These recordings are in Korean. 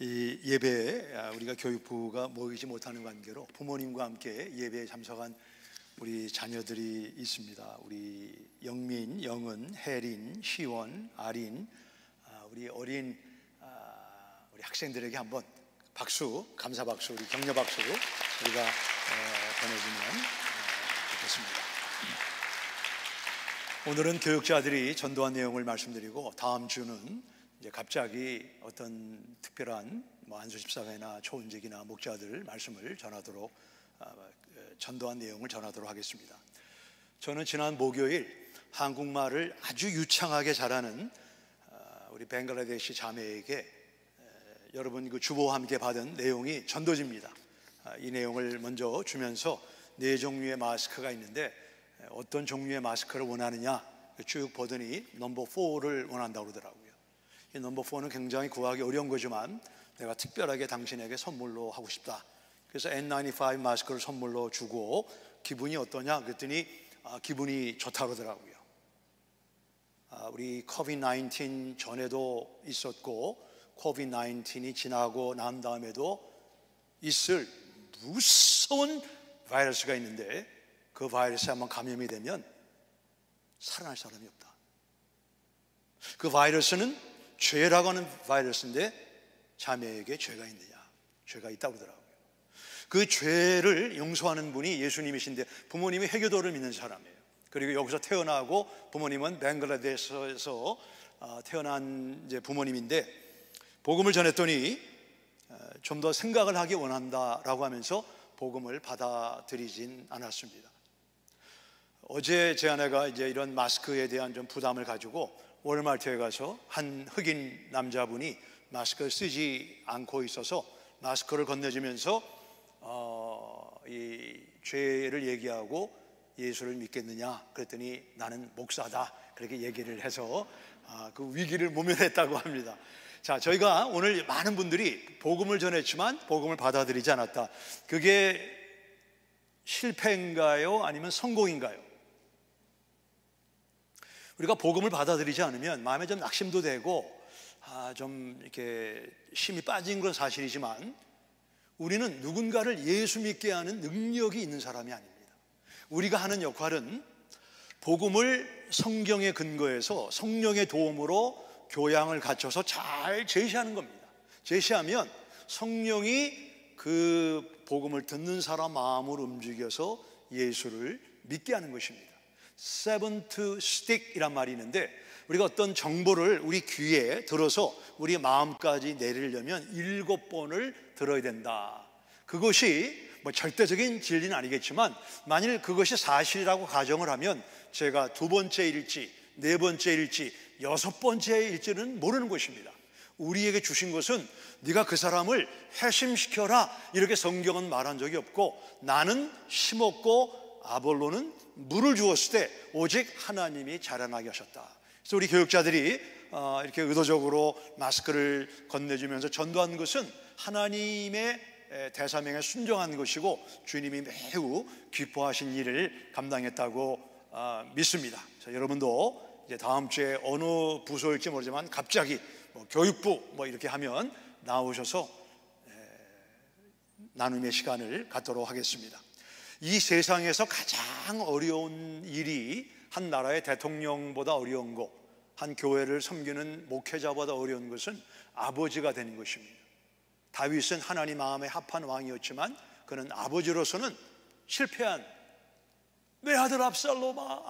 이 예배에 우리가 교육부가 모이지 못하는 관계로 부모님과 함께 예배에 참석한 우리 자녀들이 있습니다. 우리 영민, 영은, 혜린, 시원, 아린, 우리 어린 우리 학생들에게 한번 박수, 감사 박수, 우리 격려 박수 우리가 보내주면 좋겠습니다. 오늘은 교육자들이 전도한 내용을 말씀드리고 다음 주는 이제 갑자기 어떤 특별한 안수 집사회나 초은직이나 목자들 말씀을 전하도록 전도한 내용을 전하도록 하겠습니다. 저는 지난 목요일 한국말을 아주 유창하게 잘하는 우리 벵글라데시 자매에게 여러분 그 주보와 함께 받은 내용이 전도지입니다. 이 내용을 먼저 주면서 4종류의 마스크가 있는데 어떤 종류의 마스크를 원하느냐 쭉 보더니 넘버 4를 원한다고 그러더라고요. 이 넘버 4는 굉장히 구하기 어려운 거지만 내가 특별하게 당신에게 선물로 하고 싶다. 그래서 N95 마스크를 선물로 주고 기분이 어떠냐 그랬더니 기분이 좋다고 그러더라고요. 우리 COVID-19 전에도 있었고 COVID-19이 지나고 난 다음에도 있을 무서운 바이러스가 있는데 그 바이러스에 한번 감염이 되면 살아날 사람이 없다. 그 바이러스는 죄라고 하는 바이러스인데 자매에게 죄가 있느냐? 죄가 있다고 그러더라고요. 그 죄를 용서하는 분이 예수님이신데 부모님이 회교도를 믿는 사람이에요. 그리고 여기서 태어나고 부모님은 벵글라데시에서 태어난 이제 부모님인데 복음을 전했더니 좀 더 생각을 하기 원한다라고 하면서 복음을 받아들이진 않았습니다. 어제 제 아내가 이제 이런 마스크에 대한 좀 부담을 가지고 월마트에 가서 한 흑인 남자분이 마스크를 쓰지 않고 있어서 마스크를 건네주면서 이 죄를 얘기하고 예수를 믿겠느냐 그랬더니 나는 목사다 그렇게 얘기를 해서 그 위기를 모면했다고 합니다. 자, 저희가 오늘 많은 분들이 복음을 전했지만 복음을 받아들이지 않았다. 그게 실패인가요? 아니면 성공인가요? 우리가 복음을 받아들이지 않으면 마음에 좀 낙심도 되고 좀 이렇게 힘이 빠진 건 사실이지만 우리는 누군가를 예수 믿게 하는 능력이 있는 사람이 아닙니다. 우리가 하는 역할은 복음을 성경에 근거해서 성령의 도움으로 교양을 갖춰서 잘 제시하는 겁니다. 제시하면 성령이 그 복음을 듣는 사람 마음을 움직여서 예수를 믿게 하는 것입니다. seventh stick이란 말이 있는데 우리가 어떤 정보를 우리 귀에 들어서 우리 마음까지 내리려면 7번을 들어야 된다. 그것이 절대적인 진리는 아니겠지만 만일 그것이 사실이라고 가정을 하면 제가 2번째일지 4번째일지 6번째일지는 모르는 것입니다. 우리에게 주신 것은 네가 그 사람을 회심시켜라 이렇게 성경은 말한 적이 없고 나는 심었고 아볼로는 물을 주었을 때 오직 하나님이 자라나게 하셨다. 그래서 우리 교육자들이 이렇게 의도적으로 마스크를 건네주면서 전도한 것은 하나님의 대사명에 순종한 것이고 주님이 매우 기뻐하신 일을 감당했다고 믿습니다. 자, 여러분도 이제 다음 주에 어느 부서일지 모르지만 갑자기 교육부 이렇게 하면 나오셔서 나눔의 시간을 갖도록 하겠습니다. 이 세상에서 가장 어려운 일이 한 나라의 대통령보다 어려운 것, 한 교회를 섬기는 목회자보다 어려운 것은 아버지가 되는 것입니다. 다윗은 하나님 마음에 합한 왕이었지만 그는 아버지로서는 실패한 내 아들 압살롬아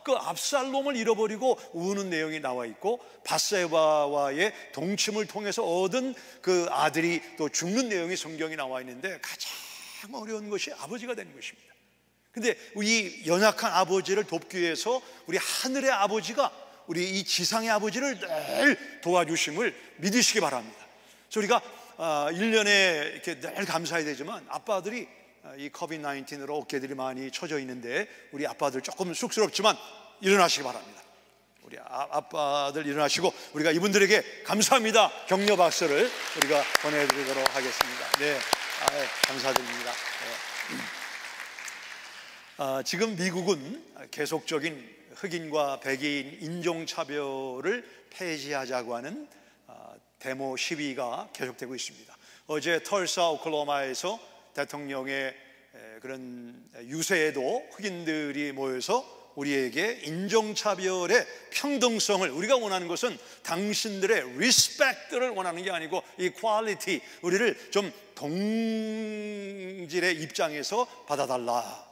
그 압살롬을 잃어버리고 우는 내용이 나와 있고 밧세바와의 동침을 통해서 얻은 그 아들이 또 죽는 내용이 성경에 나와 있는데 가장 어려운 것이 아버지가 되는 것입니다. 근데 우리 연약한 아버지를 돕기 위해서 우리 하늘의 아버지가 우리 이 지상의 아버지를 늘 도와주심을 믿으시기 바랍니다. 그래서 우리가 1년에 이렇게 늘 감사해야 되지만 아빠들이 이 COVID-19으로 어깨들이 많이 처져 있는데 우리 아빠들 조금 쑥스럽지만 일어나시기 바랍니다. 우리 아빠들 일어나시고 우리가 이분들에게 감사합니다 격려 박수를 우리가 보내드리도록 하겠습니다. 네, 감사드립니다. 네. 지금 미국은 계속적인 흑인과 백인 인종차별을 폐지하자고 하는 데모 시위가 계속되고 있습니다. 어제 털사 오클라호마에서 대통령의 그런 유세에도 흑인들이 모여서 우리에게 인종차별의 평등성을, 우리가 원하는 것은 당신들의 리스펙트를 원하는 게 아니고 이퀄리티, 우리를 좀 동질의 입장에서 받아달라.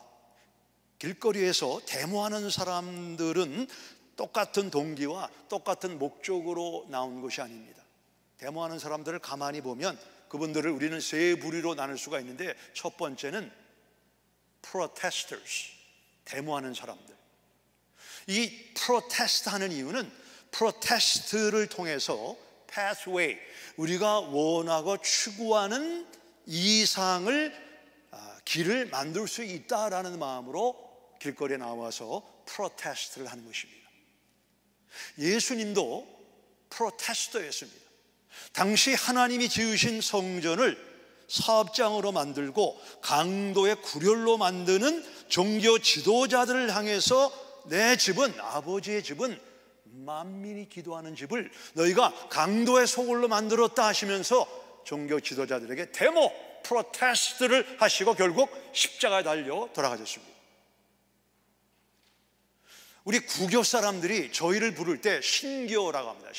길거리에서 데모하는 사람들은 똑같은 동기와 똑같은 목적으로 나온 것이 아닙니다. 데모하는 사람들을 가만히 보면 그분들을 우리는 세 부류로 나눌 수가 있는데, 첫 번째는 protesters, 데모하는 사람들. 이 프로테스트 하는 이유는 프로테스트를 통해서 pathway, 우리가 원하고 추구하는 이상을, 길을 만들 수 있다라는 마음으로 길거리에 나와서 프로테스트를 하는 것입니다. 예수님도 프로테스터였습니다. 당시 하나님이 지으신 성전을 사업장으로 만들고 강도의 구렬로 만드는 종교 지도자들을 향해서 내 집은, 아버지의 집은 만민이 기도하는 집을 너희가 강도의 소굴로 만들었다 하시면서 종교 지도자들에게 데모, 프로테스트를 하시고 결국 십자가에 달려 돌아가셨습니다. 우리 구교 사람들이 저희를 부를 때 신교라고 합니다.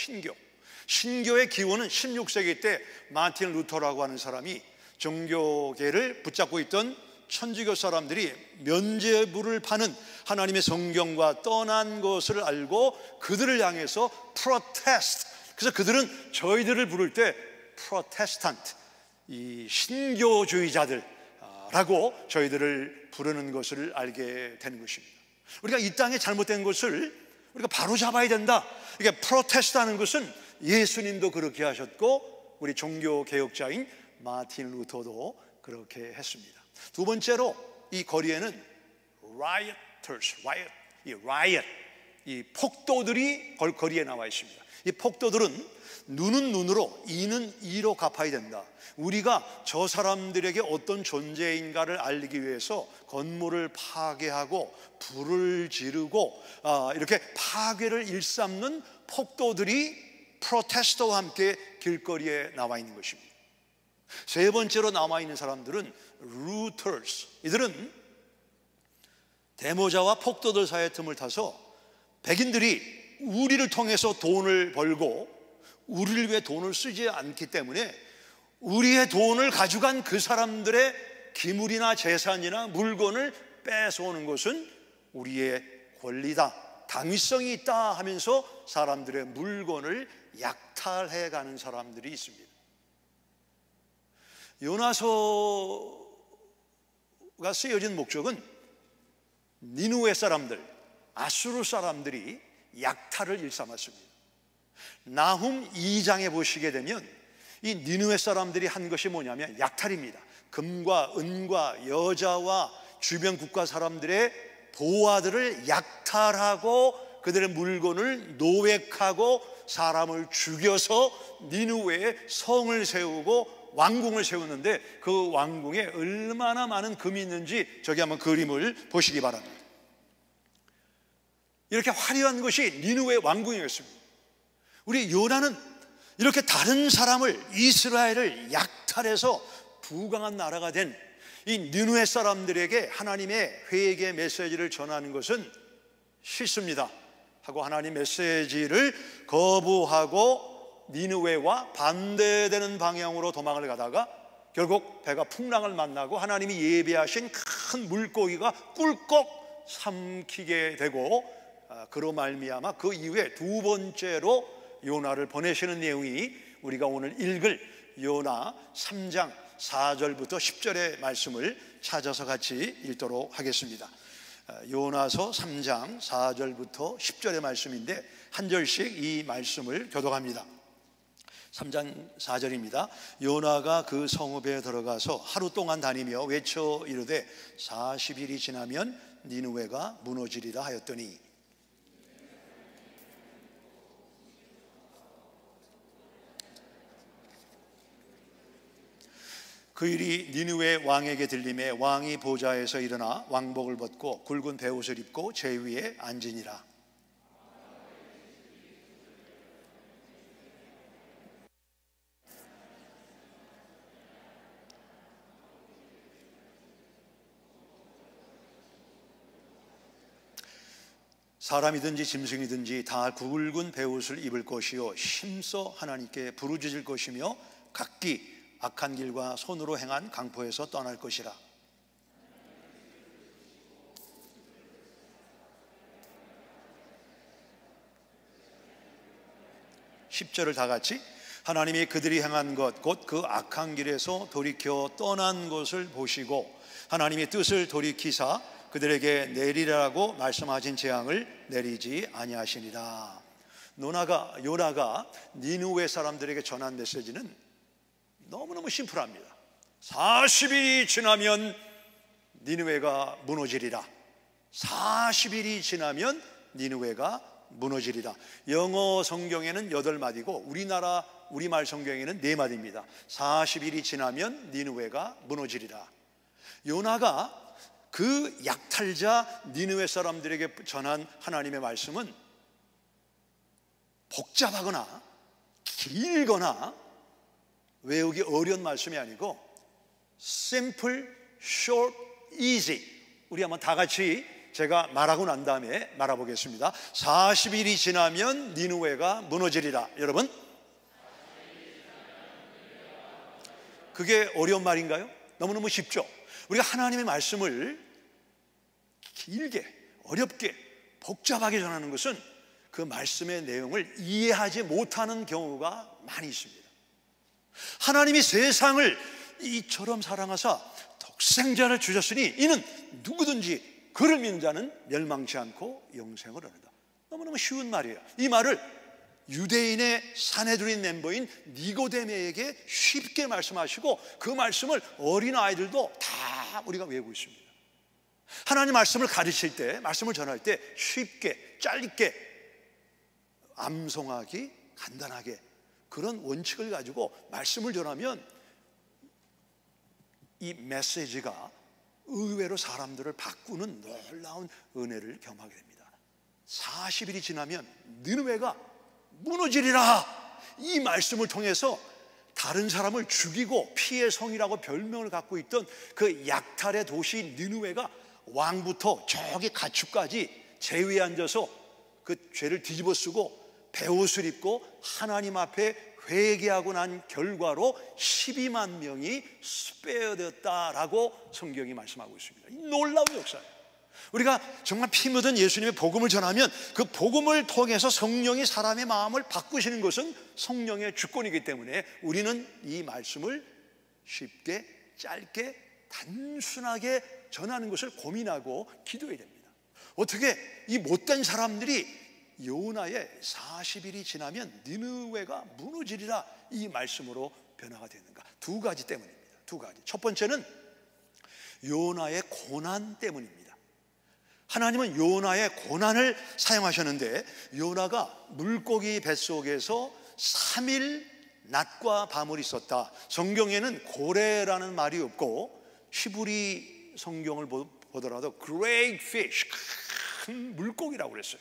신교의 기원은 16세기 때 마틴 루터라고 하는 사람이 종교계를 붙잡고 있던 천주교 사람들이 면죄부를 파는 하나님의 성경과 떠난 것을 알고 그들을 향해서 프로테스트, 그래서 그들은 저희들을 부를 때 프로테스탄트, 이 신교주의자들라고 저희들을 부르는 것을 알게 되는 것입니다. 우리가 이 땅에 잘못된 것을 우리가 바로 잡아야 된다. 이게 프로테스트 하는 것은 예수님도 그렇게 하셨고 우리 종교 개혁자인 마틴 루터도 그렇게 했습니다. 두 번째로 이 거리에는 이 폭도들이 거리에 나와 있습니다. 이 폭도들은 눈은 눈으로, 이는 이로 갚아야 된다. 우리가 저 사람들에게 어떤 존재인가를 알리기 위해서 건물을 파괴하고 불을 지르고 이렇게 파괴를 일삼는 폭도들이 프로테스터와 함께 길거리에 나와 있는 것입니다. 세 번째로 남아 있는 사람들은 루터스. 이들은 데모자와 폭도들 사이의 틈을 타서 백인들이 우리를 통해서 돈을 벌고 우리를 위해 돈을 쓰지 않기 때문에 우리의 돈을 가져간 그 사람들의 기물이나 재산이나 물건을 뺏어오는 것은 우리의 권리다, 당위성이 있다 하면서 사람들의 물건을 약탈해가는 사람들이 있습니다. 요나서가 쓰여진 목적은 니느웨 사람들, 아수르 사람들이 약탈을 일삼았습니다. 나훔 2장에 보시게 되면 이 니느웨 사람들이 한 것이 뭐냐면 약탈입니다. 금과 은과 여자와 주변 국가 사람들의 보화들을 약탈하고 그들의 물건을 노획하고 사람을 죽여서 니느웨에 성을 세우고 왕궁을 세우는데 그 왕궁에 얼마나 많은 금이 있는지 저기 한번 그림을 보시기 바랍니다. 이렇게 화려한 것이 니느웨 왕궁이었습니다. 우리 요나는 이렇게 다른 사람을, 이스라엘을 약탈해서 부강한 나라가 된 이 니느웨 사람들에게 하나님의 회개 메시지를 전하는 것은 싫습니다 하고 하나님 메시지를 거부하고 니느웨와 반대되는 방향으로 도망을 가다가 결국 배가 풍랑을 만나고 하나님이 예비하신 큰 물고기가 꿀꺽 삼키게 되고 그로 말미암아 그 이후에 두 번째로 요나를 보내시는 내용이 우리가 오늘 읽을 요나 3장 4절부터 10절의 말씀을 찾아서 같이 읽도록 하겠습니다. 요나서 3장 4절부터 10절의 말씀인데 한 절씩 이 말씀을 교독합니다. 3장 4절입니다. 요나가 그 성읍에 들어가서 하루 동안 다니며 외쳐 이르되 40일이 지나면 니느웨가 무너지리라 하였더니 그 일이 니느웨 왕에게 들림에 왕이 보좌에서 일어나 왕복을 벗고 굵은 베옷을 입고 제 위에 앉으니라. 사람이든지 짐승이든지 다 굵은 베옷을 입을 것이요 힘써 하나님께 부르짖을 것이며 각기 악한 길과 손으로 행한 강포에서 떠날 것이라. 10절을 다 같이. 하나님이 그들이 행한 것 곧 그 악한 길에서 돌이켜 떠난 것을 보시고 하나님의 뜻을 돌이키사 그들에게 내리라고 말씀하신 재앙을 내리지 아니하시니라. 요나가 니느웨 사람들에게 전한 메시지는 너무너무 심플합니다. 40일이 지나면 니느웨가 무너지리라. 40일이 지나면 니느웨가 무너지리라. 영어 성경에는 8마디고 우리말 성경에는 4마디입니다. 40일이 지나면 니느웨가 무너지리라. 요나가 그 약탈자 니느웨 사람들에게 전한 하나님의 말씀은 복잡하거나 길거나 외우기 어려운 말씀이 아니고 simple, short, easy. 우리 한번 다 같이 제가 말하고 난 다음에 말해보겠습니다. 40일이 지나면 니느웨가 무너지리라. 여러분, 그게 어려운 말인가요? 너무너무 쉽죠? 우리가 하나님의 말씀을 길게, 어렵게, 복잡하게 전하는 것은 그 말씀의 내용을 이해하지 못하는 경우가 많이 있습니다. 하나님이 세상을 이처럼 사랑하사 독생자를 주셨으니 이는 누구든지 그를 믿는 자는 멸망치 않고 영생을 얻는다. 너무너무 쉬운 말이에요. 이 말을 유대인의 사내들인 멤버인 니고데메에게 쉽게 말씀하시고 그 말씀을 어린아이들도 다 우리가 외우고 있습니다. 하나님 말씀을 가르칠 때, 말씀을 전할 때 쉽게, 짧게, 암송하기, 간단하게 그런 원칙을 가지고 말씀을 전하면 이 메시지가 의외로 사람들을 바꾸는 놀라운 은혜를 경험하게 됩니다. 40일이 지나면 니느웨가 무너지리라. 이 말씀을 통해서 다른 사람을 죽이고 피의 성이라고 별명을 갖고 있던 그 약탈의 도시 니느웨가 왕부터 저기 가축까지 제위에 앉아서 그 죄를 뒤집어 쓰고 베옷을 입고 하나님 앞에 회개하고 난 결과로 12만 명이 스페어되었다라고 성경이 말씀하고 있습니다. 놀라운 역사예요. 우리가 정말 피 묻은 예수님의 복음을 전하면 그 복음을 통해서 성령이 사람의 마음을 바꾸시는 것은 성령의 주권이기 때문에 우리는 이 말씀을 쉽게, 짧게, 단순하게 전하는 것을 고민하고 기도해야 됩니다. 어떻게 이 못된 사람들이 요나의 40일이 지나면 니느웨가 무너지리라 이 말씀으로 변화가 되는가? 두 가지 때문입니다. 두 가지. 첫 번째는 요나의 고난 때문입니다. 하나님은 요나의 고난을 사용하셨는데 요나가 물고기 뱃속에서 3일 낮과 밤을 있었다. 성경에는 고래라는 말이 없고 히브리 성경을 보더라도 great fish, 큰 물고기라고 그랬어요.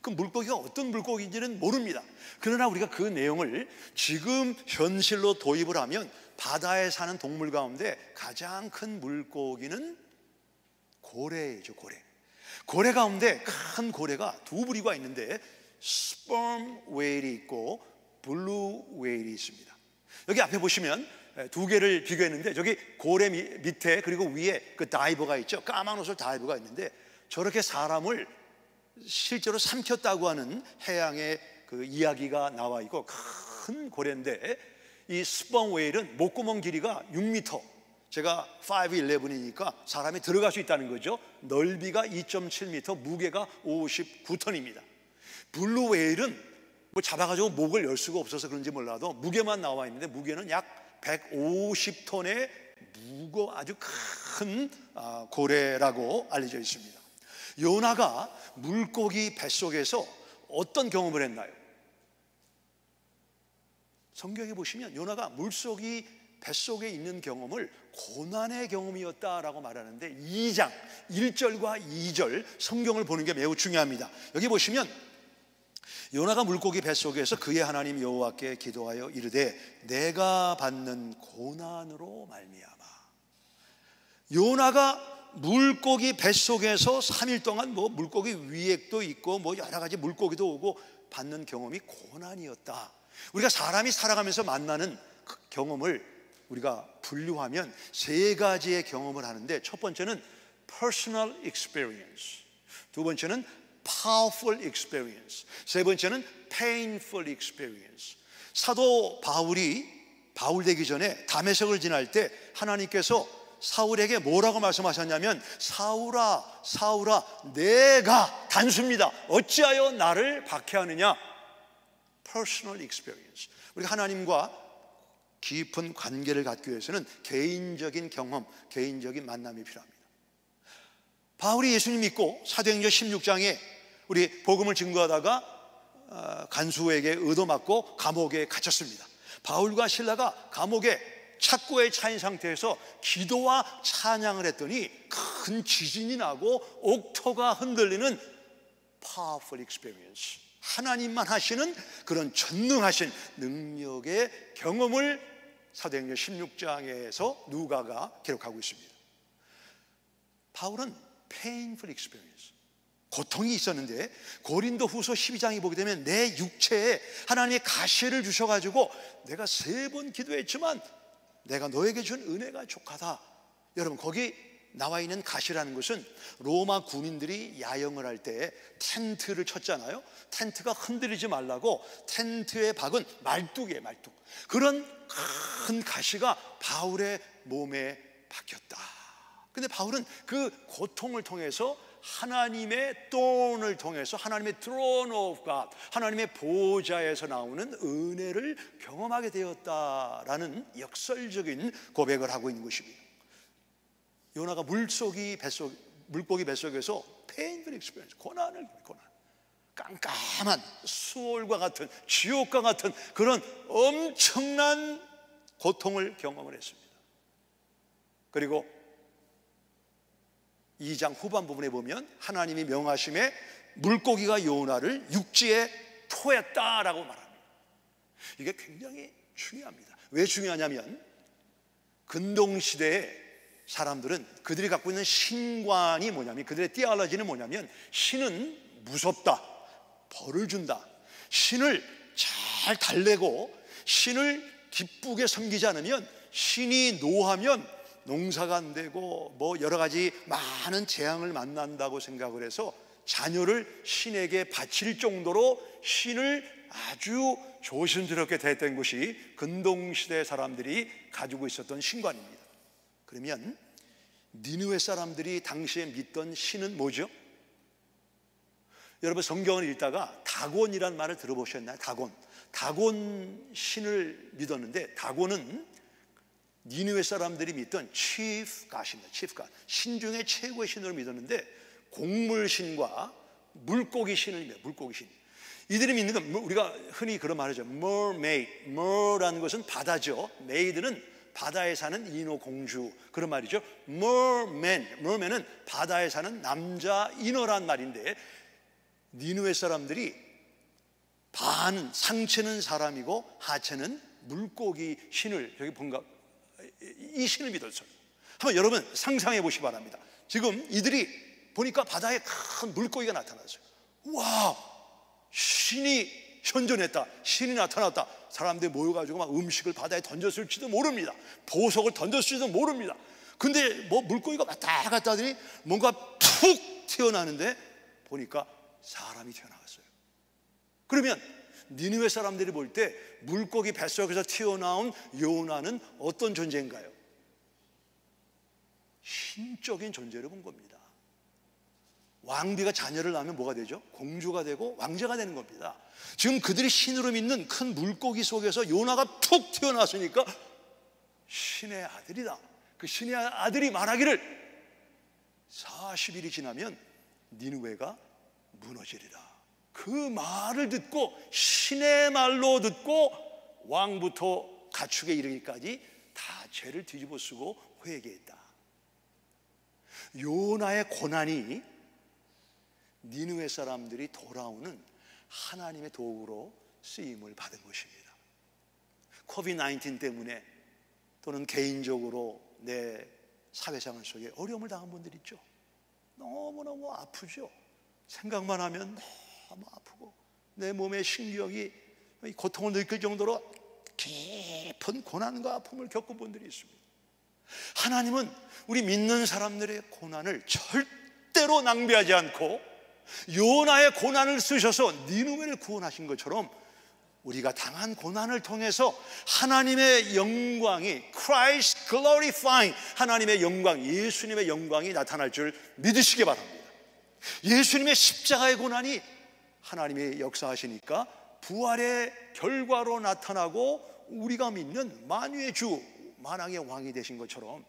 그 물고기가 어떤 물고기인지는 모릅니다. 그러나 우리가 그 내용을 지금 현실로 도입을 하면 바다에 사는 동물 가운데 가장 큰 물고기는 고래이죠. 고래 가운데 큰 고래가 두 부류가 있는데 스पर्m 웨일이 있고 블루 웨일이 있습니다. 여기 앞에 보시면 두 개를 비교했는데 저기 고래 밑에 그리고 위에 그 다이버가 있죠. 까만 옷을 다이버가 있는데 저렇게 사람을 실제로 삼켰다고 하는 해양의 그 이야기가 나와 있고 큰 고래인데 이 스पर्m 웨일은 목구멍 길이가 6m, 제가 5'11이니까 사람이 들어갈 수 있다는 거죠. 넓이가 2.7m, 무게가 59톤입니다. 블루 웨일은 뭐 잡아가지고 목을 열 수가 없어서 그런지 몰라도 무게만 나와 있는데 무게는 약 150톤의 아주 큰 고래라고 알려져 있습니다. 요나가 물고기 뱃속에서 어떤 경험을 했나요? 성경에 보시면 요나가 물고기 뱃속에 있는 경험을 고난의 경험이었다라고 말하는데 2장 1절과 2절 성경을 보는 게 매우 중요합니다. 여기 보시면 요나가 물고기 뱃속에서 그의 하나님 여호와께 기도하여 이르되 내가 받는 고난으로 말미암아. 요나가 물고기 뱃속에서 3일 동안 뭐 물고기 위액도 있고 뭐 여러 가지 물고기도 오고 받는 경험이 고난이었다. 우리가 사람이 살아가면서 만나는 그 경험을 우리가 분류하면 세 가지의 경험을 하는데, 첫 번째는 personal experience, 두 번째는 powerful experience, 세 번째는 painful experience. 사도 바울 되기 전에 다메섹을 지날 때 하나님께서 사울에게 뭐라고 말씀하셨냐면, 사울아 사울아 내가 단수입니다. 어찌하여 나를 박해하느냐. personal experience. 우리가 하나님과 깊은 관계를 갖기 위해서는 개인적인 경험, 개인적인 만남이 필요합니다. 바울이 예수님 믿고 사도행전 16장에 우리 복음을 증거하다가 간수에게 얻어맞고 감옥에 갇혔습니다. 바울과 실라가 감옥에 착고에 차인 상태에서 기도와 찬양을 했더니 큰 지진이 나고 옥토가 흔들리는 powerful experience, 하나님만 하시는 그런 전능하신 능력의 경험을 사도행전 16장에서 누가가 기록하고 있습니다. 바울은 painful experience, 고통이 있었는데 고린도 후서 12장에 보게 되면 내 육체에 하나님의 가시를 주셔가지고 내가 3번 기도했지만 내가 너에게 준 은혜가 족하다. 여러분, 거기 나와 있는 가시라는 것은 로마 군인들이 야영을 할 때 텐트를 쳤잖아요. 텐트가 흔들리지 말라고 텐트에 박은 말뚝이에요, 말뚝. 그런 큰 가시가 바울의 몸에 박혔다. 근데 바울은 그 고통을 통해서 하나님의 톤을 통해서 하나님의 throne of God, 하나님의 보좌에서 나오는 은혜를 경험하게 되었다라는 역설적인 고백을 하고 있는 것입니다. 요나가 물고기 뱃속에서 painful experience, 고난, 깜깜한 수월과 같은 지옥과 같은 그런 엄청난 고통을 경험을 했습니다. 그리고 2장 후반 부분에 보면 하나님이 명하심에 물고기가 요나를 육지에 토했다라고 말합니다. 이게 굉장히 중요합니다. 왜 중요하냐면 근동시대에 사람들은 그들이 갖고 있는 신관이 뭐냐면, 그들의 티올로지는 뭐냐면, 신은 무섭다, 벌을 준다, 신을 잘 달래고 신을 기쁘게 섬기지 않으면 신이 노하면 농사가 안 되고 뭐 여러 가지 많은 재앙을 만난다고 생각을 해서 자녀를 신에게 바칠 정도로 신을 아주 조심스럽게 대했던 것이 근동시대 사람들이 가지고 있었던 신관입니다. 그러면 니느웨 사람들이 당시에 믿던 신은 뭐죠? 여러분, 성경을 읽다가 다곤이라는 말을 들어보셨나요? 다곤 신을 믿었는데, 다곤은 니느웨 사람들이 믿던 chief god입니다. chief god, 신 중에 최고의 신으로 믿었는데 곡물신과 물고기 신을 믿어요. 물고기 신. 이들이 믿는 건 우리가 흔히 그런 말을 하죠. mermaid. mer라는 것은 바다죠. maid는 바다에 사는 인어 공주, 그런 말이죠. merman은 바다에 사는 남자 인어란 말인데, 니느웨 사람들이 반 상체는 사람이고 하체는 물고기 신을, 여기 뭔가 이 신을 믿었어요. 한번 여러분 상상해 보시기 바랍니다. 지금 이들이 보니까 바다에 큰 물고기가 나타났어요. 와, 신이 현존했다, 신이 나타났다. 사람들이 모여가지고 막 음식을 바다에 던졌을지도 모릅니다. 보석을 던졌을지도 모릅니다. 근데 뭐 물고기가 왔다 갔다 하더니 뭔가 툭 튀어나오는데 보니까 사람이 튀어나왔어요. 그러면 니느웨 사람들이 볼 때 물고기 뱃속에서 튀어나온 요나는 어떤 존재인가요? 신적인 존재를 본 겁니다. 왕비가 자녀를 낳으면 뭐가 되죠? 공주가 되고 왕자가 되는 겁니다. 지금 그들이 신으로 믿는 큰 물고기 속에서 요나가 툭 튀어나왔으니까 신의 아들이다. 그 신의 아들이 말하기를 40일이 지나면 니느웨가 무너지리라. 그 말을 듣고, 신의 말로 듣고 왕부터 가축에 이르기까지 다 죄를 뒤집어 쓰고 회개했다. 요나의 고난이 니느웨 사람들이 돌아오는 하나님의 도구로 쓰임을 받은 것입니다. 코비드-19 때문에 또는 개인적으로 내 사회생활 속에 어려움을 당한 분들 있죠. 너무너무 아프죠. 생각만 하면 너무 아프고 내 몸의 신경이 고통을 느낄 정도로 깊은 고난과 아픔을 겪은 분들이 있습니다. 하나님은 우리 믿는 사람들의 고난을 절대로 낭비하지 않고 요나의 고난을 쓰셔서 니느웨를 구원하신 것처럼 우리가 당한 고난을 통해서 하나님의 영광이 Christ glorifying, 하나님의 영광, 예수님의 영광이 나타날 줄 믿으시기 바랍니다. 예수님의 십자가의 고난이 하나님의 역사하시니까 부활의 결과로 나타나고 우리가 믿는 만유의 주, 만왕의 왕이 되신 것처럼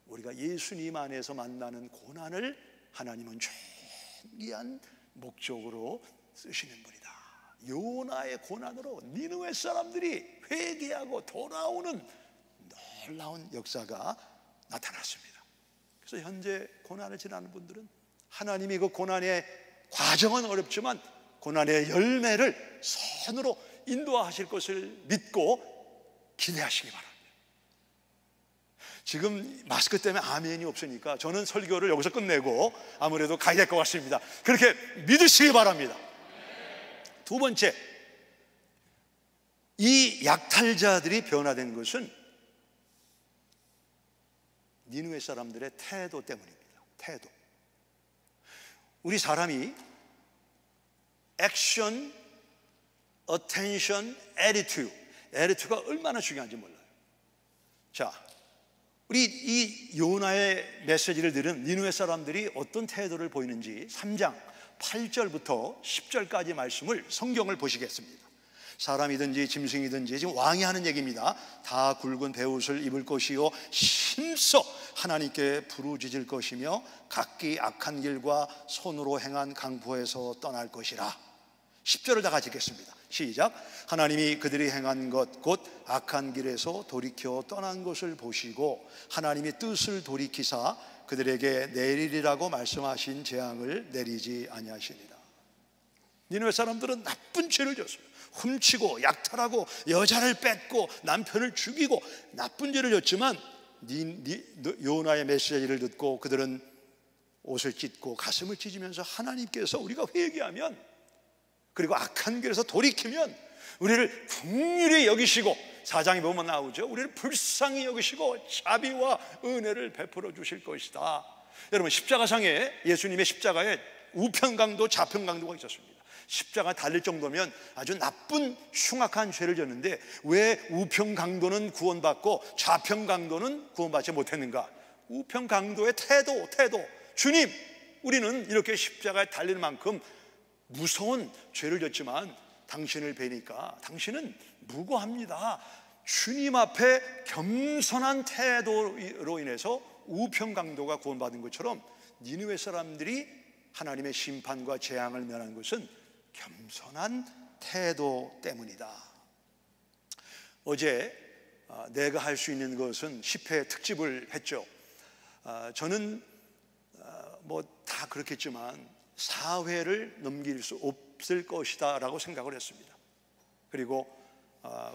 우리가 예수님 안에서 만나는 고난을 하나님은 존귀한 목적으로 쓰시는 분이다. 요나의 고난으로 니느웨 사람들이 회개하고 돌아오는 놀라운 역사가 나타났습니다. 그래서 현재 고난을 지나는 분들은 하나님이 그 고난의 과정은 어렵지만 고난의 열매를 선으로 인도하실 것을 믿고 기대하시기 바랍니다. 지금 마스크 때문에 아멘이 없으니까 저는 설교를 여기서 끝내고 아무래도 가야 될 것 같습니다. 그렇게 믿으시기 바랍니다. 두 번째, 이 약탈자들이 변화된 것은 니느웨 사람들의 태도 때문입니다. 태도. 우리 사람이 액션, attention, attitude가 얼마나 중요한지 몰라요. 자, 우리 이 요나의 메시지를 들은 니느웨 사람들이 어떤 태도를 보이는지 3장 8절부터 10절까지 말씀을 성경을 보시겠습니다. 사람이든지 짐승이든지 지금 왕이 하는 얘기입니다. 다 굵은 베옷을 입을 것이요 힘써 하나님께 부르짖을 것이며 각기 악한 길과 손으로 행한 강포에서 떠날 것이라. 10절을 다 같이 읽겠습니다. 시작. 하나님이 그들이 행한 것 곧 악한 길에서 돌이켜 떠난 것을 보시고 하나님이 뜻을 돌이키사 그들에게 내리리라고 말씀하신 재앙을 내리지 아니하시리라. 니느웨 사람들은 나쁜 죄를 졌어요. 훔치고 약탈하고 여자를 뺏고 남편을 죽이고 나쁜 죄를 졌지만 요나의 메시지를 듣고 그들은 옷을 찢고 가슴을 찢으면서 하나님께서 우리가 회개하면 그리고 악한 길에서 돌이키면 우리를 긍휼히 여기시고, 4장에 보면 나오죠. 우리를 불쌍히 여기시고 자비와 은혜를 베풀어 주실 것이다. 여러분, 십자가상에 예수님의 십자가에 우편 강도 좌편 강도가 있었습니다. 십자가 달릴 정도면 아주 나쁜 흉악한 죄를 졌는데 왜 우편 강도는 구원받고 좌편 강도는 구원받지 못했는가? 우편 강도의 태도. 주님, 우리는 이렇게 십자가에 달릴 만큼 무서운 죄를 졌지만 당신을 뵈니까 당신은 무고합니다. 주님 앞에 겸손한 태도로 인해서 우편 강도가 구원받은 것처럼 니느웨 사람들이 하나님의 심판과 재앙을 면한 것은 겸손한 태도 때문이다. 어제 내가 할 수 있는 것은 10회 특집을 했죠. 저는 뭐 다 그렇겠지만 4회를 넘길 수 없을 것이다 라고 생각을 했습니다. 그리고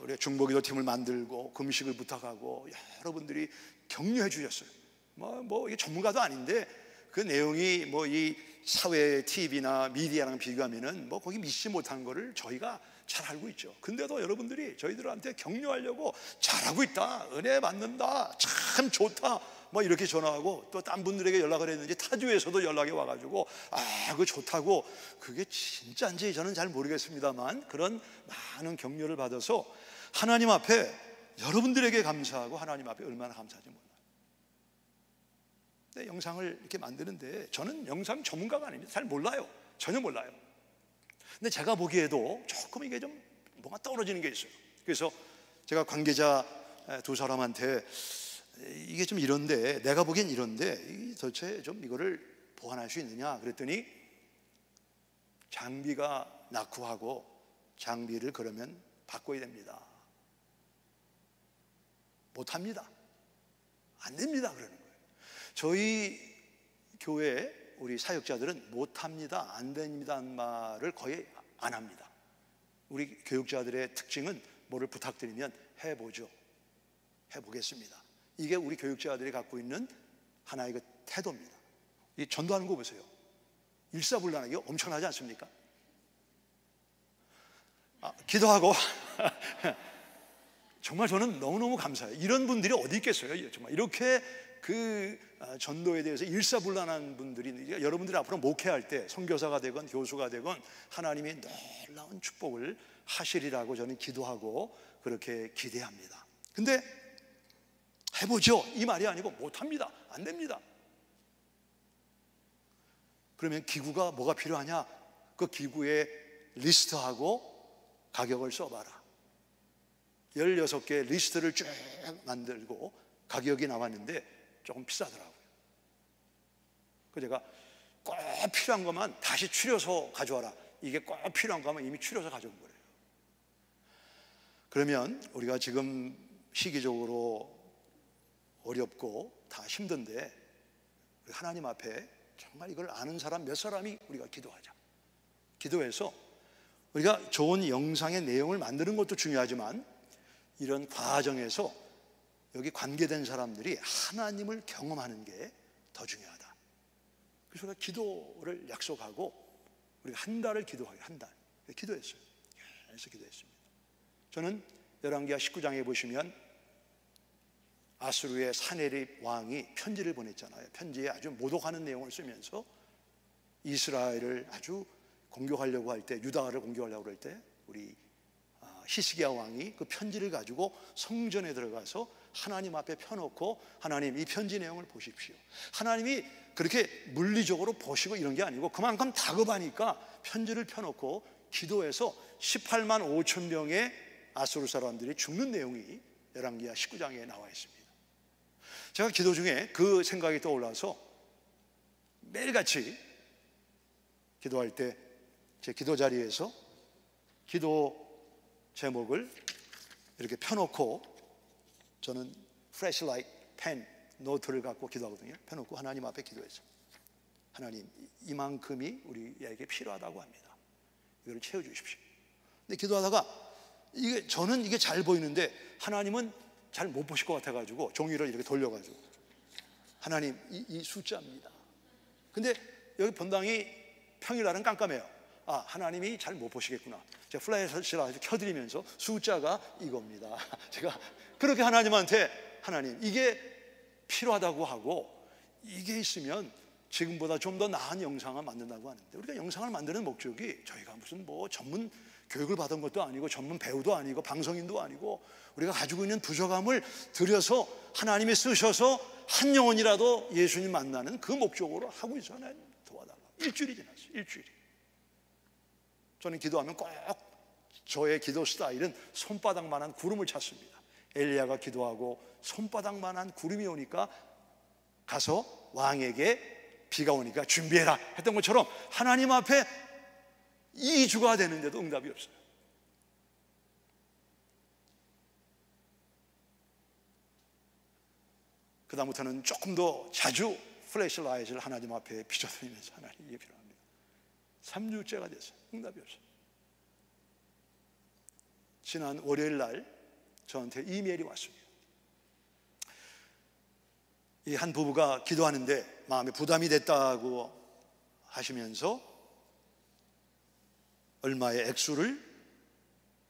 우리가 중보기도 팀을 만들고 금식을 부탁하고 여러분들이 격려해 주셨어요. 뭐 이게 전문가도 아닌데 그 내용이 뭐 이 사회 TV나 미디어랑 비교하면은 뭐 거기 믿지 못한 거를 저희가 잘 알고 있죠. 근데도 여러분들이 저희들한테 격려하려고 잘하고 있다, 은혜 받는다, 참 좋다 뭐 이렇게 전화하고 또 딴 분들에게 연락을 했는지 타주에서도 연락이 와가지고 그거 좋다고, 그게 진짜인지 저는 잘 모르겠습니다만 그런 많은 격려를 받아서 하나님 앞에 여러분들에게 감사하고 하나님 앞에 얼마나 감사한지 몰라요. 근데 영상을 이렇게 만드는데 저는 영상 전문가가 아닙니다. 잘 몰라요. 전혀 몰라요. 근데 제가 보기에도 조금 이게 좀 뭔가 떨어지는 게 있어요. 그래서 제가 관계자 두 사람한테 이게 좀 이런데, 내가 보기엔 이런데 도대체 좀 이거를 보완할 수 있느냐 그랬더니 장비가 낙후하고 장비를 그러면 바꿔야 됩니다. 못합니다. 안 됩니다 그러는 거예요. 저희 교회 우리 사역자들은 못합니다, 안 됩니다는 말을 거의 안 합니다. 우리 교육자들의 특징은 뭐를 부탁드리면 해보죠, 해보겠습니다, 이게 우리 교육자들이 갖고 있는 하나의 그 태도입니다. 이 전도하는 거 보세요. 일사불란하게 엄청나지 않습니까? 기도하고 정말 저는 너무너무 감사해요. 이런 분들이 어디 있겠어요? 정말 이렇게 그 전도에 대해서 일사불란한 분들이, 여러분들이 앞으로 목회할 때 선교사가 되건 교수가 되건 하나님이 놀라운 축복을 하시리라고 저는 기도하고 그렇게 기대합니다. 근데 해보죠 이 말이 아니고 못합니다. 안 됩니다. 그러면 기구가 뭐가 필요하냐? 그 기구의 리스트하고 가격을 써봐라. 16개 리스트를 쭉 만들고 가격이 나왔는데 조금 비싸더라고요. 그래서 제가 꼭 필요한 것만 다시 추려서 가져와라. 이게 꼭 필요한 것만 이미 추려서 가져온 거예요. 그러면 우리가 지금 시기적으로 어렵고 다 힘든데 하나님 앞에 정말 이걸 아는 사람 몇 사람이 우리가 기도하자. 기도해서 우리가 좋은 영상의 내용을 만드는 것도 중요하지만 이런 과정에서 여기 관계된 사람들이 하나님을 경험하는 게 더 중요하다. 그래서 우리가 기도를 약속하고 우리가 한 달을 기도하게, 한 달 기도했어요. 계속 기도했습니다. 저는 열왕기하 19장에 보시면 아수르의 사네립 왕이 편지를 보냈잖아요. 편지에 아주 모독하는 내용을 쓰면서 이스라엘을 아주 공격하려고 할 때, 유다를 공격하려고 할 때 우리 히스기야 왕이 그 편지를 가지고 성전에 들어가서 하나님 앞에 펴놓고, 하나님 이 편지 내용을 보십시오. 하나님이 그렇게 물리적으로 보시고 이런 게 아니고 그만큼 다급하니까 편지를 펴놓고 기도해서 18만 5천 명의 아수르 사람들이 죽는 내용이 열왕기하 19장에 나와 있습니다. 제가 기도 중에 그 생각이 떠올라서 매일같이 기도할 때 제 기도 자리에서 기도 제목을 이렇게 펴놓고, 저는 플래시라이트, 펜, 노트를 갖고 기도하거든요. 펴놓고 하나님 앞에 기도했어요. 하나님, 이만큼이 우리에게 필요하다고 합니다. 이걸 채워주십시오. 근데 기도하다가 저는 이게 잘 보이는데 하나님은 잘 못 보실 것 같아가지고 종이를 이렇게 돌려가지고, 하나님 이 숫자입니다. 근데 여기 본당이 평일날은 깜깜해요. 하나님이 잘 못 보시겠구나. 제가 플래시라이트 켜드리면서 숫자가 이겁니다. 제가 그렇게 하나님한테, 하나님 이게 필요하다고 하고, 이게 있으면 지금보다 좀 더 나은 영상을 만든다고 하는데, 우리가 영상을 만드는 목적이 저희가 무슨 뭐 전문 교육을 받은 것도 아니고 전문 배우도 아니고 방송인도 아니고, 우리가 가지고 있는 부족함을 들여서 하나님이 쓰셔서 한 영혼이라도 예수님 만나는 그 목적으로 하고 있잖아요. 도와달라. 일주일이 지났어요. 일주일이. 저는 기도하면 꼭 저의 기도 스타일은 손바닥만한 구름을 찾습니다. 엘리야가 기도하고 손바닥만한 구름이 오니까 가서 왕에게 비가 오니까 준비해라 했던 것처럼 하나님 앞에 2주가 되는데도 응답이 없어요. 그 다음부터는 조금 더 자주 플래시라이트를 하나님 앞에 비춰드리면서, 하나님 이게 필요합니다. 3주째가 됐어요. 응답이 없어요. 지난 월요일 날 저한테 이메일이 왔습니다. 이 한 부부가 기도하는데 마음에 부담이 됐다고 하시면서 얼마의 액수를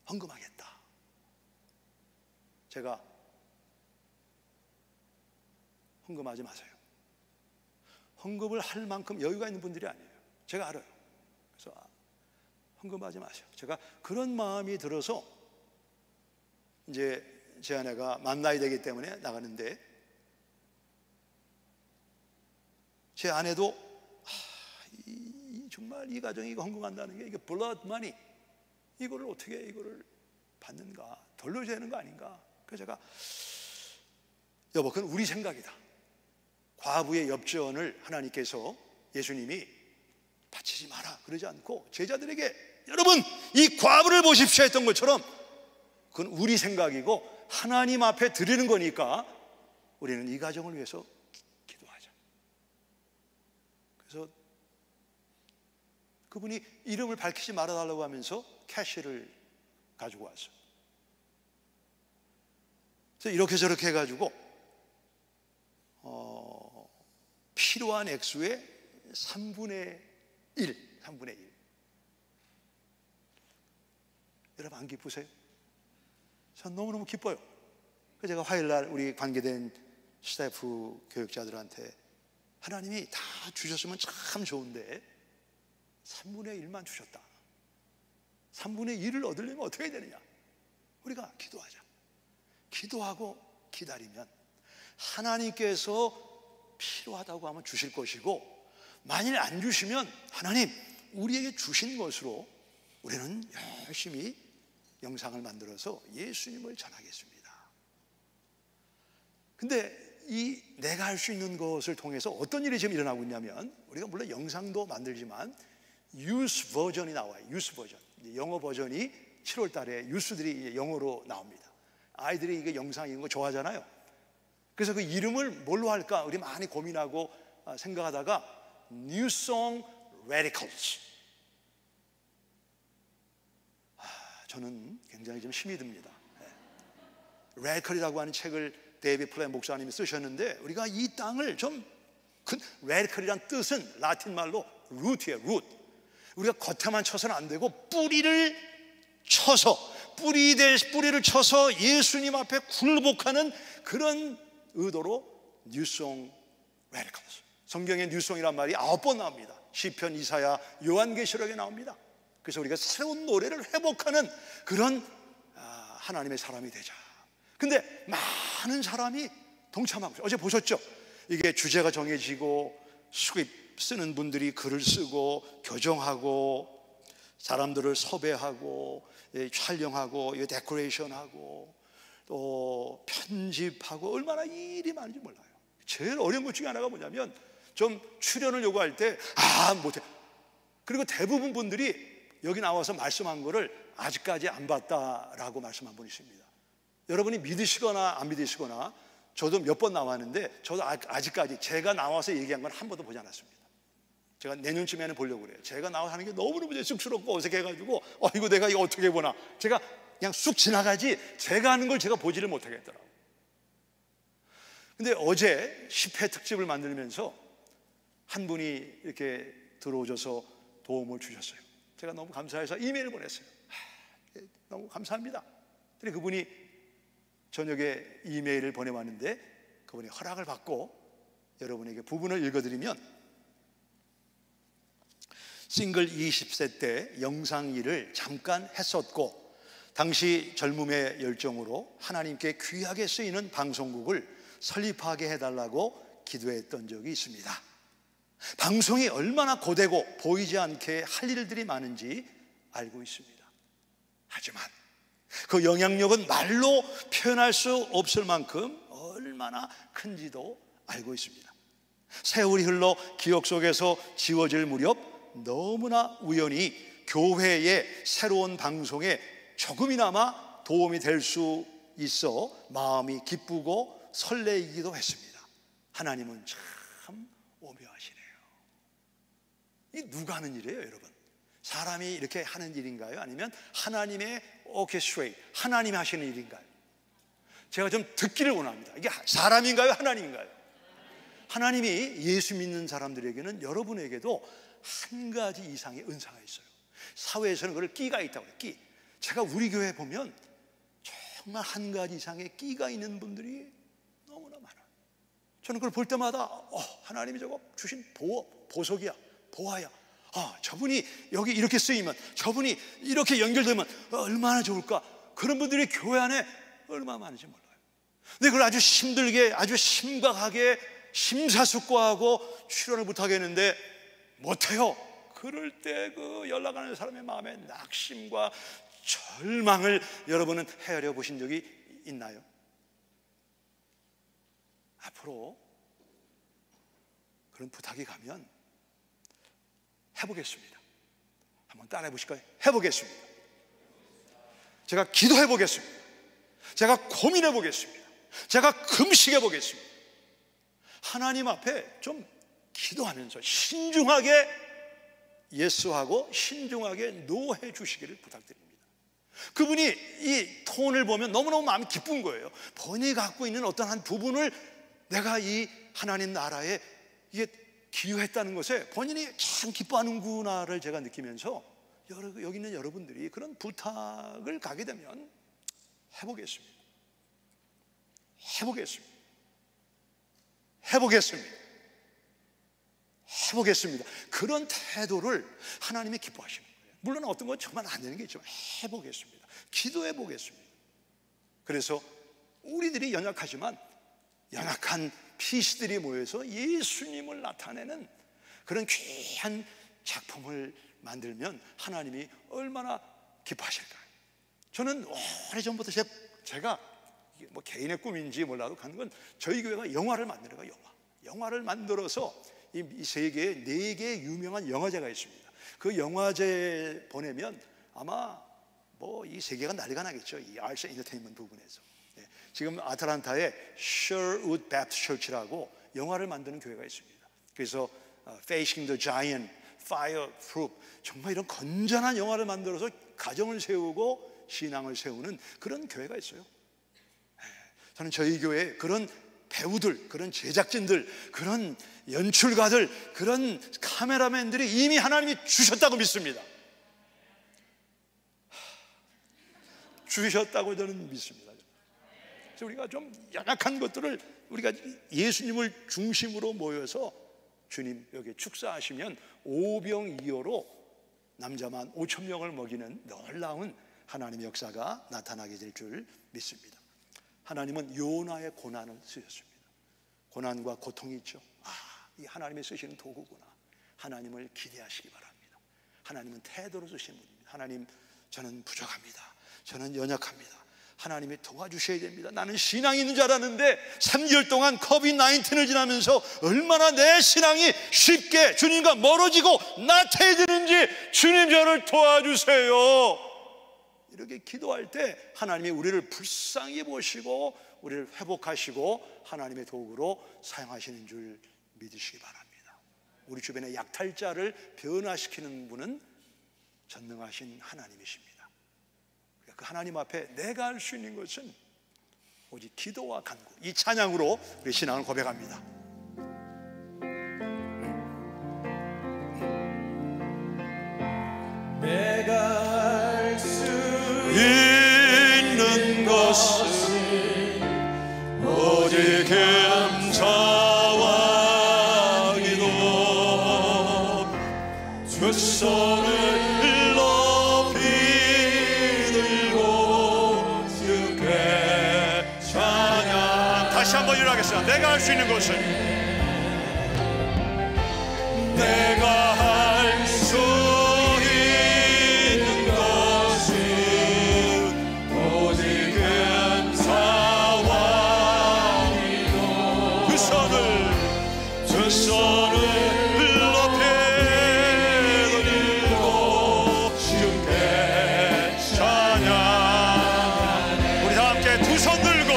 헌금하겠다. 제가 헌금하지 마세요. 헌금을 할 만큼 여유가 있는 분들이 아니에요. 제가 알아요. 그래서 헌금하지 마세요. 제가 그런 마음이 들어서 이제 제 아내가 만나야 되기 때문에 나가는데, 제 아내도 정말 이 가정이 이거 헌금한다는 게 이게 blood money, 이거를 어떻게 이거를 받는가, 돌려줘야 하는 거 아닌가. 그래서 제가, 여보 그건 우리 생각이다. 과부의 엽전을 하나님께서, 예수님이 바치지 마라 그러지 않고 제자들에게 여러분 이 과부를 보십시오 했던 것처럼 그건 우리 생각이고 하나님 앞에 드리는 거니까 우리는 이 가정을 위해서 기도하자. 그래서 그분이 이름을 밝히지 말아달라고 하면서 캐시를 가지고 왔어요. 그래서 이렇게 저렇게 해가지고 필요한 액수의 3분의 1, 3분의 1. 여러분 안 기쁘세요? 전 너무너무 기뻐요. 그래서 제가 화요일날 우리 관계된 스태프 교육자들한테 하나님이 다 주셨으면 참 좋은데 3분의 1만 주셨다. 3분의 1을 얻으려면 어떻게 해야 되느냐? 우리가 기도하자. 기도하고 기다리면 하나님께서 필요하다고 하면 주실 것이고, 만일 안 주시면 하나님 우리에게 주신 것으로 우리는 열심히 영상을 만들어서 예수님을 전하겠습니다. 근데 이 내가 할 수 있는 것을 통해서 어떤 일이 지금 일어나고 있냐면, 우리가 물론 영상도 만들지만 유스 버전이 나와요. 유스 버전. 영어 버전이 7월 달에 유스들이 영어로 나옵니다. 아이들이 이게 영상 이런 거 좋아하잖아요. 그래서 그 이름을 뭘로 할까 우리 많이 고민하고 생각하다가 New Song Radicals. 저는 굉장히 좀 힘이 듭니다. 레디컬이라고 하는 책을 데이비드 플랜 목사님이 쓰셨는데, 우리가 이 땅을 좀, 레디컬이란 뜻은 라틴 말로 루트예요. 루트. 우리가 겉에만 쳐서는 안 되고 뿌리를 쳐서, 뿌리를 쳐서 예수님 앞에 굴복하는 그런 의도로 뉴송 레디컬스. 성경에 뉴송이란 말이 9번 나옵니다. 시편, 이사야, 요한계시록에 나옵니다. 그래서 우리가 새로운 노래를 회복하는 그런 하나님의 사람이 되자. 근데 많은 사람이 동참하고 있어요. 어제 보셨죠? 이게 주제가 정해지고 스크립트 쓰는 분들이 글을 쓰고 교정하고 사람들을 섭외하고 촬영하고 데코레이션하고 또 편집하고 얼마나 일이 많은지 몰라요. 제일 어려운 것 중에 하나가 뭐냐면, 좀 출연을 요구할 때 못해. 그리고 대부분 분들이 여기 나와서 말씀한 거를 아직까지 안 봤다라고 말씀한 분 있습니다. 여러분이 믿으시거나 안 믿으시거나, 저도 몇 번 나왔는데 저도 아직까지 제가 나와서 얘기한 건 한 번도 보지 않았습니다. 제가 내년쯤에는 보려고 그래요. 제가 나와서 하는 게 너무너무 쑥스럽고 어색해가지고 이거 내가 이거 어떻게 보나, 제가 그냥 쑥 지나가지 제가 하는 걸 제가 보지를 못하겠더라고요. 근데 어제 10회 특집을 만들면서 한 분이 이렇게 들어오셔서 도움을 주셨어요. 제가 너무 감사해서 이메일을 보냈어요. 너무 감사합니다. 근데 그분이 저녁에 이메일을 보내왔는데, 그분이 허락을 받고 여러분에게 부분을 읽어드리면, 싱글 20세 때 영상 일을 잠깐 했었고, 당시 젊음의 열정으로 하나님께 귀하게 쓰이는 방송국을 설립하게 해달라고 기도했던 적이 있습니다. 방송이 얼마나 고되고 보이지 않게 할 일들이 많은지 알고 있습니다. 하지만 그 영향력은 말로 표현할 수 없을 만큼 얼마나 큰지도 알고 있습니다. 세월이 흘러 기억 속에서 지워질 무렵 너무나 우연히 교회의 새로운 방송에 조금이나마 도움이 될 수 있어 마음이 기쁘고 설레이기도 했습니다. 하나님은 참 오묘하시네요. 이 누가 하는 일이에요, 여러분? 사람이 이렇게 하는 일인가요? 아니면 하나님의 오케스트레이트, 하나님이 하시는 일인가요? 제가 좀 듣기를 원합니다. 이게 사람인가요? 하나님인가요? 하나님이 예수 믿는 사람들에게는, 여러분에게도 한 가지 이상의 은사가 있어요. 사회에서는 그걸 끼가 있다고 해요. 끼. 제가 우리 교회 보면 정말 한 가지 이상의 끼가 있는 분들이 너무나 많아요. 저는 그걸 볼 때마다 하나님이 저거 주신 보석이야, 보화야. 저분이 여기 이렇게 쓰이면, 저분이 이렇게 연결되면 얼마나 좋을까. 그런 분들이 교회 안에 얼마나 많은지 몰라요. 근데 그걸 아주 힘들게, 아주 심각하게 심사숙고하고 출연을 못하겠는데 못해요. 그럴 때 그 연락하는 사람의 마음에 낙심과 절망을 여러분은 헤아려 보신 적이 있나요? 앞으로 그런 부탁이 가면 해보겠습니다. 한번 따라해 보실까요? 해보겠습니다. 제가 기도해 보겠습니다. 제가 고민해 보겠습니다. 제가 금식해 보겠습니다. 하나님 앞에 좀 기도하면서 신중하게 예스하고 신중하게 노해 주시기를 부탁드립니다. 그분이 이 톤을 보면 너무너무 마음이 기쁜 거예요. 본인이 갖고 있는 어떤 한 부분을 내가 이 하나님 나라에 이게 기여했다는 것에 본인이 참 기뻐하는구나를 제가 느끼면서 여기 있는 여러분들이 그런 부탁을 가게 되면 해보겠습니다. 그런 태도를 하나님이 기뻐하시는 거예요. 물론 어떤 건 정말 안 되는 게 있지만 해보겠습니다. 기도해 보겠습니다. 그래서 우리들이 연약하지만 연약한 피스들이 모여서 예수님을 나타내는 그런 귀한 작품을 만들면 하나님이 얼마나 기뻐하실까요? 저는 오래전부터 제가 뭐 개인의 꿈인지 몰라도 가는 건 저희 교회가 영화를 만드는 거예요. 영화를 만들어서 이 세계에 4개의 유명한 영화제가 있습니다. 그 영화제 보내면 아마 뭐 이 세계가 난리가 나겠죠. 이 아트 엔터테인먼트 부분에서. 지금 아틀란타에 Sherwood Baptist Church라고 영화를 만드는 교회가 있습니다. 그래서 Facing the Giant, Fireproof, 정말 이런 건전한 영화를 만들어서 가정을 세우고 신앙을 세우는 그런 교회가 있어요. 저는 저희 교회에 그런 배우들, 그런 제작진들, 그런 연출가들, 그런 카메라맨들이 이미 하나님이 주셨다고 믿습니다. 주셨다고 저는 믿습니다. 그래서 우리가 좀 연약한 것들을 우리가 예수님을 중심으로 모여서 주님 여기 축사하시면 오병이어로 남자만 5,000명을 먹이는 놀라운 하나님의 역사가 나타나게 될 줄 믿습니다. 하나님은 요나의 고난을 쓰셨습니다. 고난과 고통이 있죠. 이 하나님이 쓰시는 도구구나. 하나님을 기대하시기 바랍니다. 하나님은 태도로 쓰시는 분입니다. 하나님, 저는 부족합니다. 저는 연약합니다. 하나님이 도와주셔야 됩니다. 나는 신앙이 있는 줄 알았는데 3개월 동안 COVID-19을 지나면서 얼마나 내 신앙이 쉽게 주님과 멀어지고 나태해지는지 주님 저를 도와주세요. 이렇게 기도할 때 하나님이 우리를 불쌍히 보시고 우리를 회복하시고 하나님의 도구로 사용하시는 줄 믿으시기 바랍니다. 우리 주변의 약탈자를 변화시키는 분은 전능하신 하나님이십니다. 그 하나님 앞에 내가 할 수 있는 것은 오직 기도와 간구, 이 찬양으로 우리 신앙을 고백합니다. 내가 할 수 있는 것은 오직 감사와 기도, 두 손을 다시 한번 일어나겠습니다. 내가 할 수 있는 것은, 내가 할 수 있는 것은 오직 감사와 기도, 두 손을 높이 들고 주께 찬양. 우리 다 함께 두 손 들고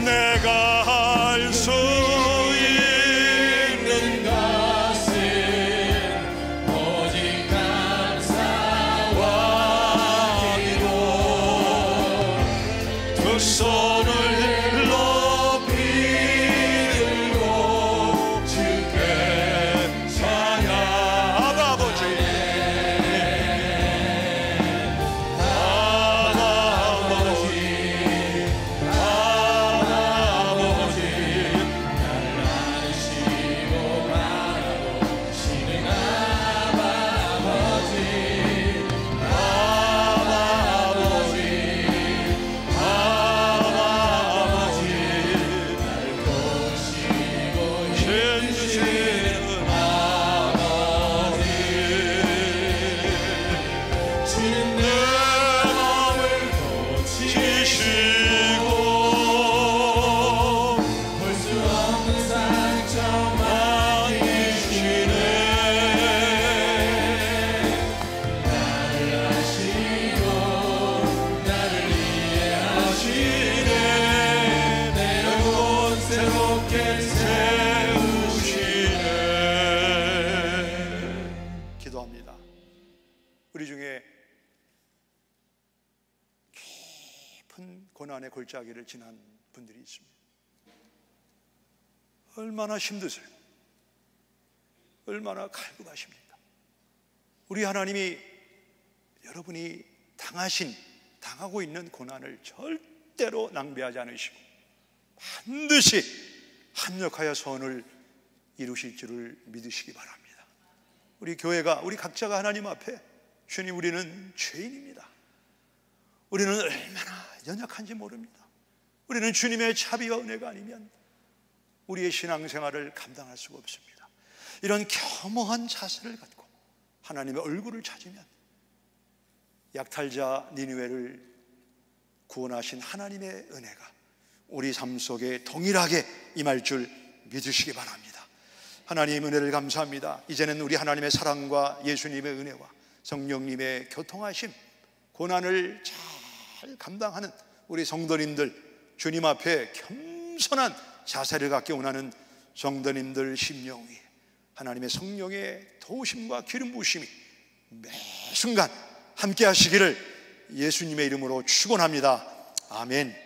내가 할 수 있는 것은 오직 감사와 기도, 두 손을 높이 들고 주께 찬양. 아버지, 기도합니다. 우리 중에 깊은 고난의 골짜기를 지난 분들이 있습니다. 얼마나 힘드세요? 얼마나 갈급하십니까? 우리 하나님이 여러분이 당하고 있는 고난을 절대로 낭비하지 않으시고 반드시 합력하여 선을 이루실 줄을 믿으시기 바랍니다. 우리 교회가, 우리 각자가 하나님 앞에, 주님, 우리는 죄인입니다. 우리는 얼마나 연약한지 모릅니다. 우리는 주님의 자비와 은혜가 아니면 우리의 신앙생활을 감당할 수가 없습니다. 이런 겸허한 자세를 갖고 하나님의 얼굴을 찾으면 약탈자 니느웨를 구원하신 하나님의 은혜가 우리 삶 속에 동일하게 임할 줄 믿으시기 바랍니다. 하나님 은혜를 감사합니다. 이제는 우리 하나님의 사랑과 예수님의 은혜와 성령님의 교통하심, 고난을 잘 감당하는 우리 성도님들, 주님 앞에 겸손한 자세를 갖기 원하는 성도님들 심령 위에 하나님의 성령의 도우심과 기름 부으심이 매 순간 함께 하시기를 예수님의 이름으로 축원합니다. 아멘.